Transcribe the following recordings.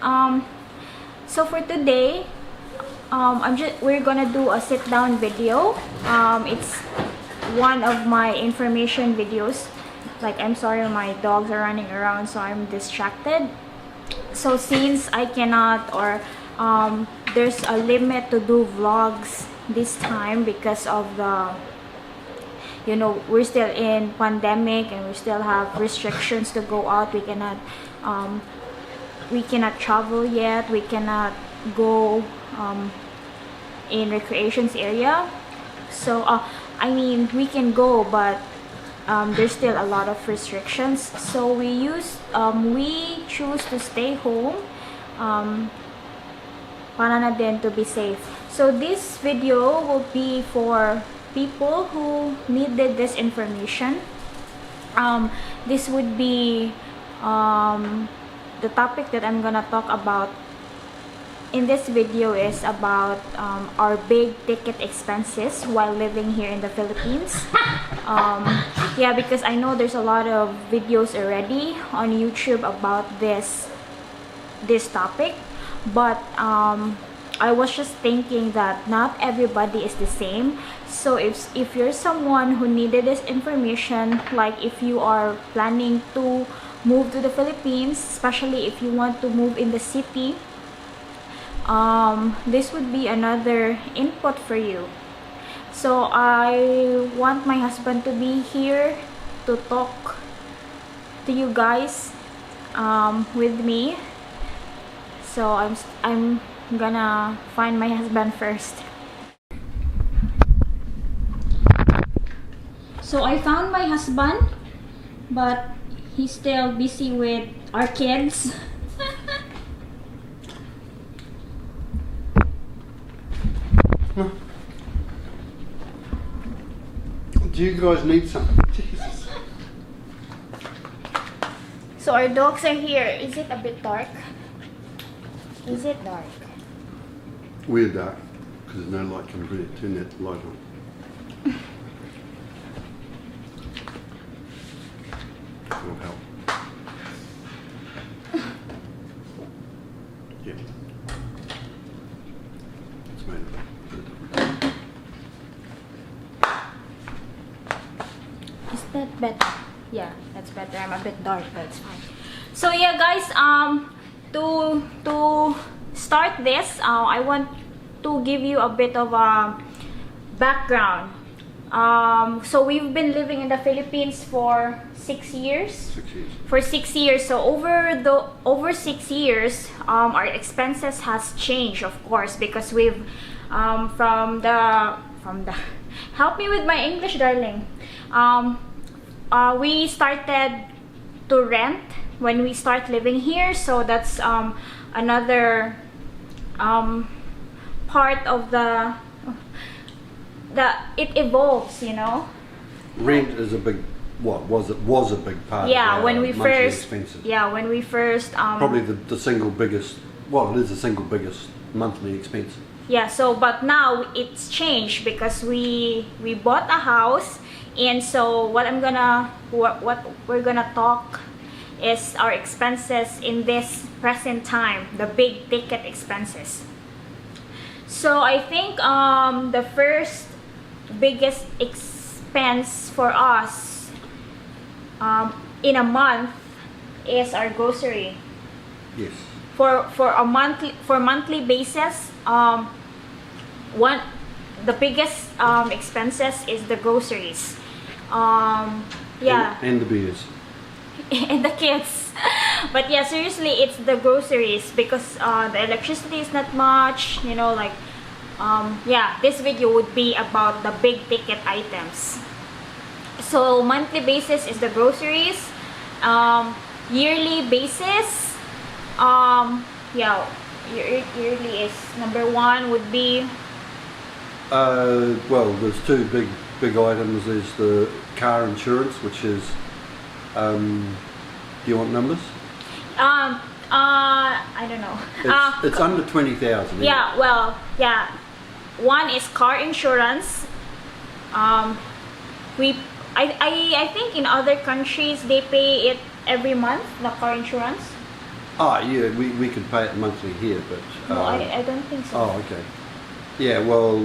So for today, we're gonna do a sit-down video. It's one of my information videos. Like, I'm sorry, my dogs are running around, so I'm distracted. So since I cannot, or there's a limit to do vlogs this time because of the, you know, we're still in pandemic and we still have restrictions to go out. We cannot travel yet. We cannot go in recreations area. So I mean, we can go, but there's still a lot of restrictions. So we choose to stay home para na din to be safe. So this video will be for people who needed this information. This would be the topic that I'm gonna talk about in this video is about our big ticket expenses while living here in the Philippines. Yeah, because I know there's a lot of videos already on YouTube about this topic, but I was just thinking that not everybody is the same. So if you're someone who needed this information, like if you are planning to move to the Philippines, especially if you want to move in the city, this would be another input for you. So I want my husband to be here to talk to you guys with me. So I'm gonna find my husband first. So I found my husband, but he's still busy with our kids. Do you guys need something? Jesus. So our dogs are here. Is it a bit dark? Is it dark? We're dark because there's no light coming through. Turn that light on. Will help. Yeah. It's made a bit different. Is that better? Yeah, that's better. I'm a bit dark, but it's fine. So yeah, guys, to start this, I want to give you a bit of a background. So we've been living in the Philippines for 6 years. 6 years. For 6 years. So over 6 years, our expenses has changed, of course, because we've from the help me with my English, darling. We started to rent when we start living here, so that's another part of the it evolves, you know. Rent is a big, was a big part. Yeah, of when we monthly first expenses. yeah, when we first Probably the single biggest. Well, it is the single biggest monthly expense. yeah, so but now it's changed because we bought a house, and so what we're gonna talk is our expenses in this present time, the big ticket expenses. So I think the first biggest expense for us in a month is our grocery. Yes. For monthly basis, the biggest expenses is the groceries. Yeah. And the beers. And the kids. But yeah, seriously, it's the groceries because the electricity is not much, you know, like yeah, this video would be about the big ticket items. So monthly basis is the groceries. Yearly basis, yeah, yearly is number one would be well, there's two big items. There's the car insurance, which is do you want numbers? I don't know. It's under 20,000. Yeah, well, yeah. One is car insurance. I think in other countries they pay it every month, the car insurance. Oh, yeah, we can pay it monthly here, but... No, I don't think so. Oh, okay. Yeah, well,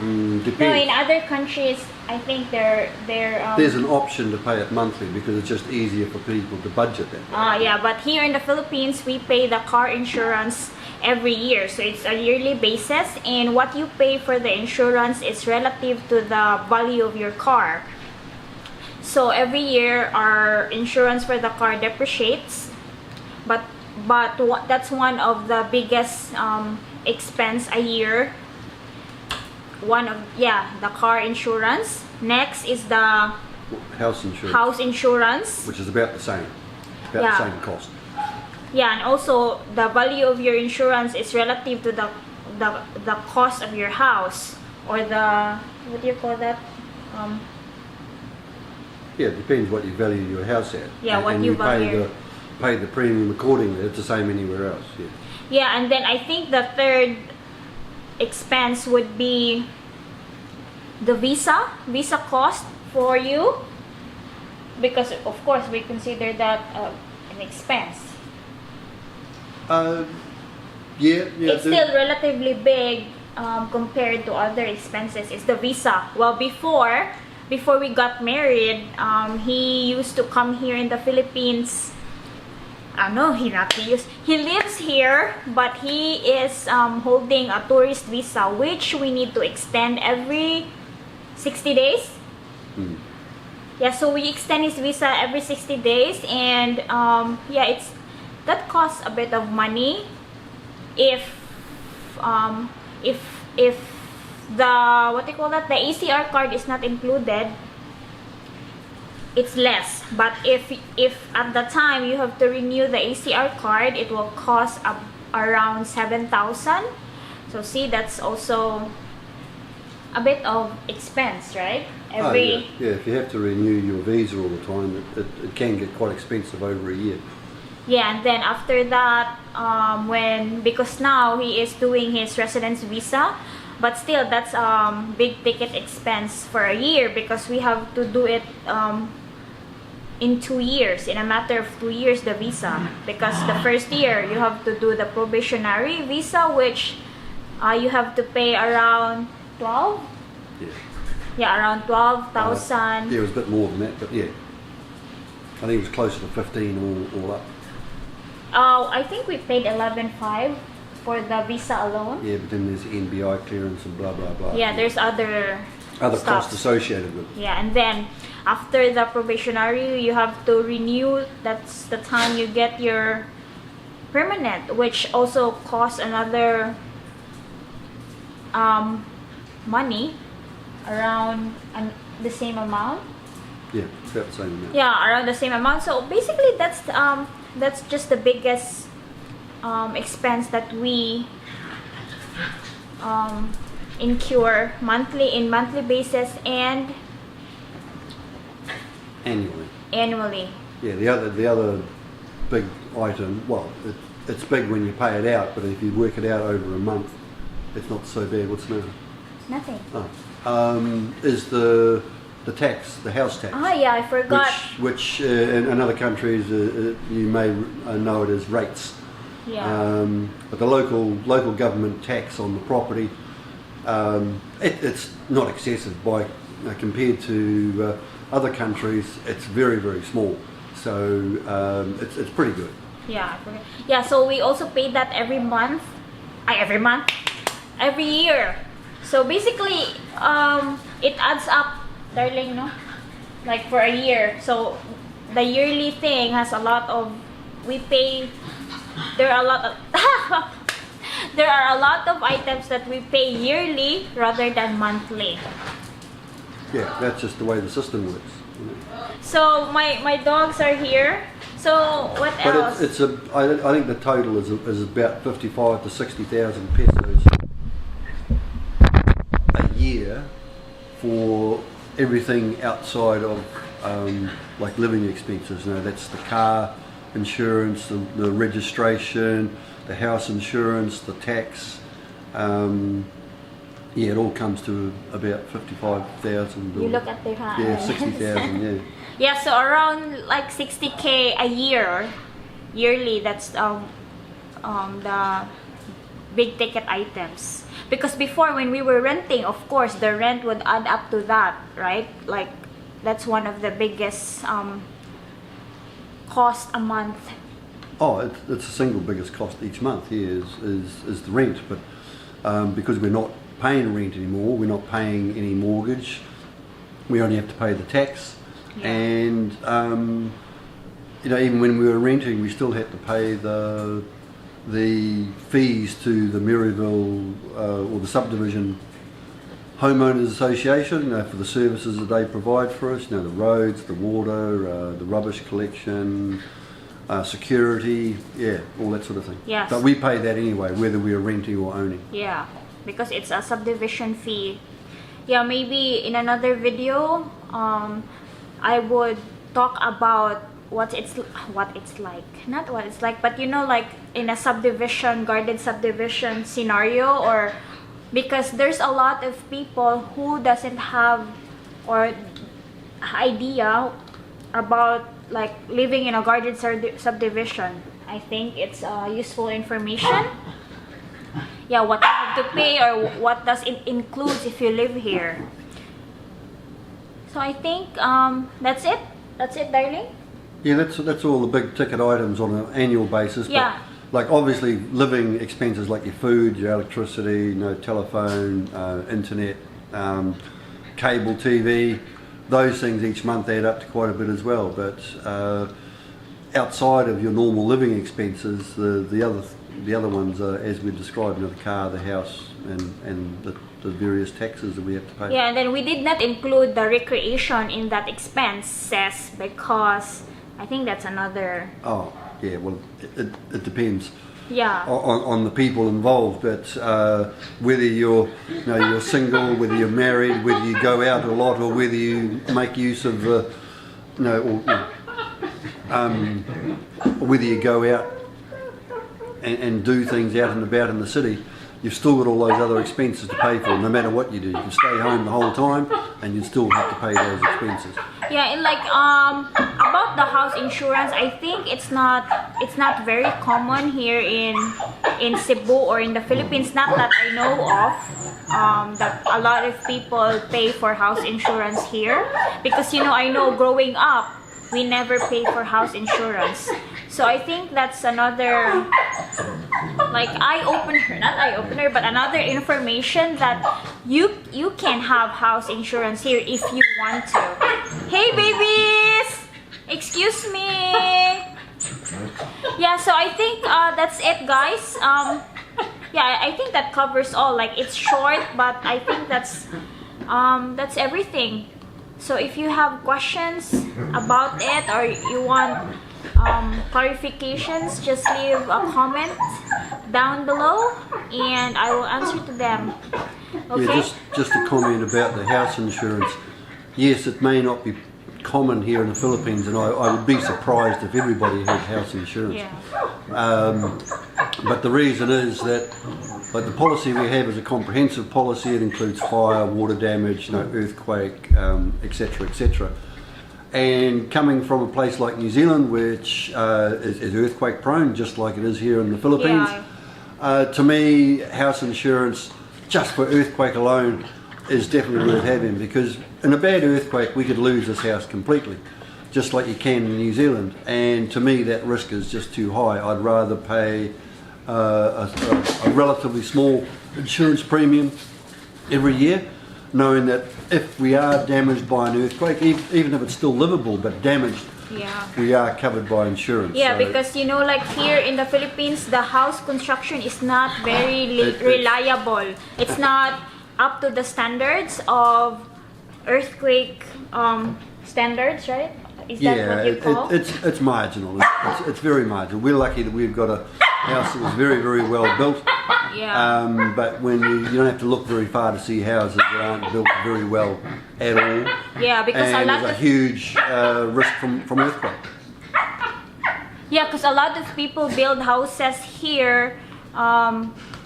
No, depends. in other countries, I think they're There's an option to pay it monthly because it's just easier for people to budget that. yeah, but here in the Philippines, we pay the car insurance every year. So it's a yearly basis, and what you pay for the insurance is relative to the value of your car. So every year, our insurance for the car depreciates, but that's one of the biggest expense a year. The car insurance. Next is the House insurance. house insurance. Which is about the same. About Yeah. the same cost. Yeah, and also the value of your insurance is relative to the cost of your house, or the, what do you call that? Yeah, it depends what you value your house at. Yeah, what and you pay value. pay the premium accordingly. It's the same anywhere else. Yeah. Yeah, and then I think the third expense would be the visa cost for you, because of course we consider that an expense. Yeah. It's still relatively big compared to other expenses. It's the visa. Well, before we got married, he used to come here in the Philippines. No, he lives here, but he is holding a tourist visa, which we need to extend every 60 days. Yeah, so we extend his visa every 60 days, and that costs a bit of money. If the, what do you call that, the ACR card is not included, it's less. But if at the time you have to renew the ACR card, it will cost around 7,000. So see, that's also a bit of expense, right? Yeah, if you have to renew your visa all the time, it can get quite expensive over a year. Yeah, and then after that, because now he is doing his residence visa, but still that's big ticket expense for a year, because we have to do it in 2 years, in a matter of 2 years, the visa. Because the first year you have to do the probationary visa, which you have to pay around 12. Yeah, around 12,000. Yeah, it was a bit more than that, but yeah, I think it was closer to 15 all up. I think we paid 11,500 for the visa alone. Yeah, but then there's NBI clearance and blah blah blah. Yeah, there's other costs associated with it. Yeah, and then after the probationary, you have to renew. That's the time you get your permanent, which also costs another money, around the same amount. Yeah, about the same amount. Yeah, around the same amount. So basically, that's just the biggest expense that we incur monthly basis and annually. Yeah, the other big item. Well, it's big when you pay it out, but if you work it out over a month, it's not so bad. What's the matter? Nothing. Is the tax, the house tax. Yeah, I forgot. Which in other countries you may know it as rates. Yeah. But the local government tax on the property, it's not excessive compared to other countries. It's very, very small, so it's pretty good. Yeah, I forget. Yeah. So we also pay that every year. So basically, it adds up, darling, no? Like for a year. So the yearly thing has a lot of, there are a lot of items that we pay yearly rather than monthly. Yeah, that's just the way the system works. So my dogs are here. So what else? But I think the total is about 55 to 60,000 pesos a year for everything outside of like living expenses. You know, that's the car insurance, the registration, the house insurance, the tax. Yeah, it all comes to about 55,000. You look at their hands. Yeah, 60,000. Yeah. Yeah, so around like 60K a year yearly. That's the big ticket items. Because before, when we were renting, of course, the rent would add up to that, right? Like, that's one of the biggest cost a month. Oh, it's the single biggest cost each month here is the rent. But because we're not paying rent anymore, we're not paying any mortgage, we only have to pay the tax. Yeah. And you know, even when we were renting, we still had to pay the fees to the Maryville or the subdivision homeowners association, you know, for the services that they provide for us. You know, the roads, the water, the rubbish collection, security, yeah, all that sort of thing. Yes. But we pay that anyway, whether we are renting or owning. Yeah, because it's a subdivision fee. Yeah, maybe in another video, I would talk about what it's like, not what it's like, but you know, like in a subdivision, guarded subdivision scenario, or because there's a lot of people who doesn't have or idea about like living in a guarded subdivision. I think it's useful information. Yeah, what you have to pay or what does it include if you live here. So I think that's it. That's it, darling. Yeah, that's all the big ticket items on an annual basis. Yeah. But like obviously living expenses like your food, your electricity, you know, telephone, internet, cable TV, those things each month add up to quite a bit as well. But outside of your normal living expenses, the other ones are, as we described, you know, the car, the house, and the various taxes that we have to pay. Yeah, and then we did not include the recreation in that expenses because I think that's another. Oh, yeah. Well, it depends. Yeah. On the people involved, but whether you're single, whether you're married, whether you go out a lot, or whether you make use of or whether you go out and do things out and about in the city, you've still got all those other expenses to pay for, no matter what you do. You can stay home the whole time and you still have to pay those expenses. Yeah, and like about the house insurance, I think it's not very common here in Cebu or in the Philippines, not that I know of, that a lot of people pay for house insurance here, because you know, I know growing up we never pay for house insurance. So I think that's another like eye-opener, but another information that you can have house insurance here if you want to. Hey babies! Excuse me! Yeah, so I think that's it, guys. Yeah, I think that covers all. Like, it's short, but I think that's everything. So if you have questions about it or you want clarifications, just leave a comment down below and I will answer to them. Okay? Yeah, just a comment about the house insurance. Yes, it may not be common here in the Philippines, and I would be surprised if everybody had house insurance. Yeah. But the reason is that, like, the policy we have is a comprehensive policy. It includes fire, water damage, you know, earthquake, etc., etc. And coming from a place like New Zealand, which is earthquake prone, just like it is here in the Philippines, to me, house insurance just for earthquake alone is definitely worth having, because in a bad earthquake we could lose this house completely, just like you can in New Zealand. And to me, that risk is just too high. I'd rather pay a relatively small insurance premium every year, knowing that if we are damaged by an earthquake, even if it's still livable but damaged, we are covered by insurance. Yeah, so, because you know, like here in the Philippines, the house construction is not very reliable. It's not up to the standards of earthquake standards, right? Is that what you call? It's marginal. It's very marginal. We're lucky that we've got a house that was very, very well built. Yeah. But when you don't have to look very far to see houses that aren't built very well at all. Yeah, because and a lot there's of a huge risk from earthquake. Yeah, because a lot of people build houses here,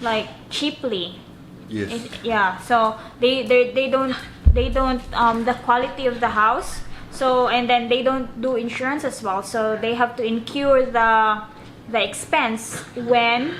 like cheaply. Yes. Yeah, so they don't the quality of the house. So, and then they don't do insurance as well. So they have to incur the the expense when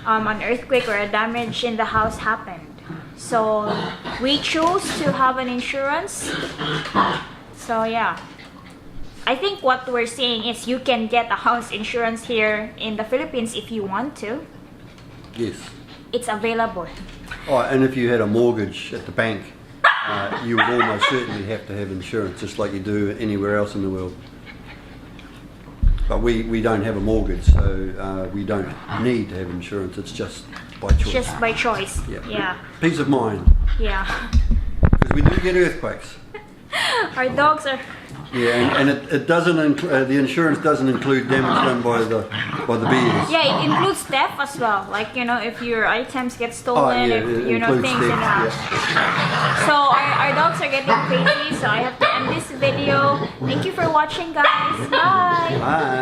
an earthquake or a damage in the house happened. So we chose to have an insurance. So yeah, I think what we're saying is you can get a house insurance here in the Philippines if you want to. Yes. It's available. Oh, and if you had a mortgage at the bank, you would almost certainly have to have insurance, just like you do anywhere else in the world. But we don't have a mortgage, so we don't need to have insurance. It's just by choice. Just by choice. Yeah. Peace of mind. Yeah. Because we do get earthquakes. Our dogs are. Yeah, and it doesn't the insurance doesn't include damage done by the bears. Yeah, it includes theft as well. Like, if your items get stolen, yeah, if it things includes in the theft, house. So our dogs are getting crazy, so I have to end this video. Thank you for watching, guys. Bye. Bye.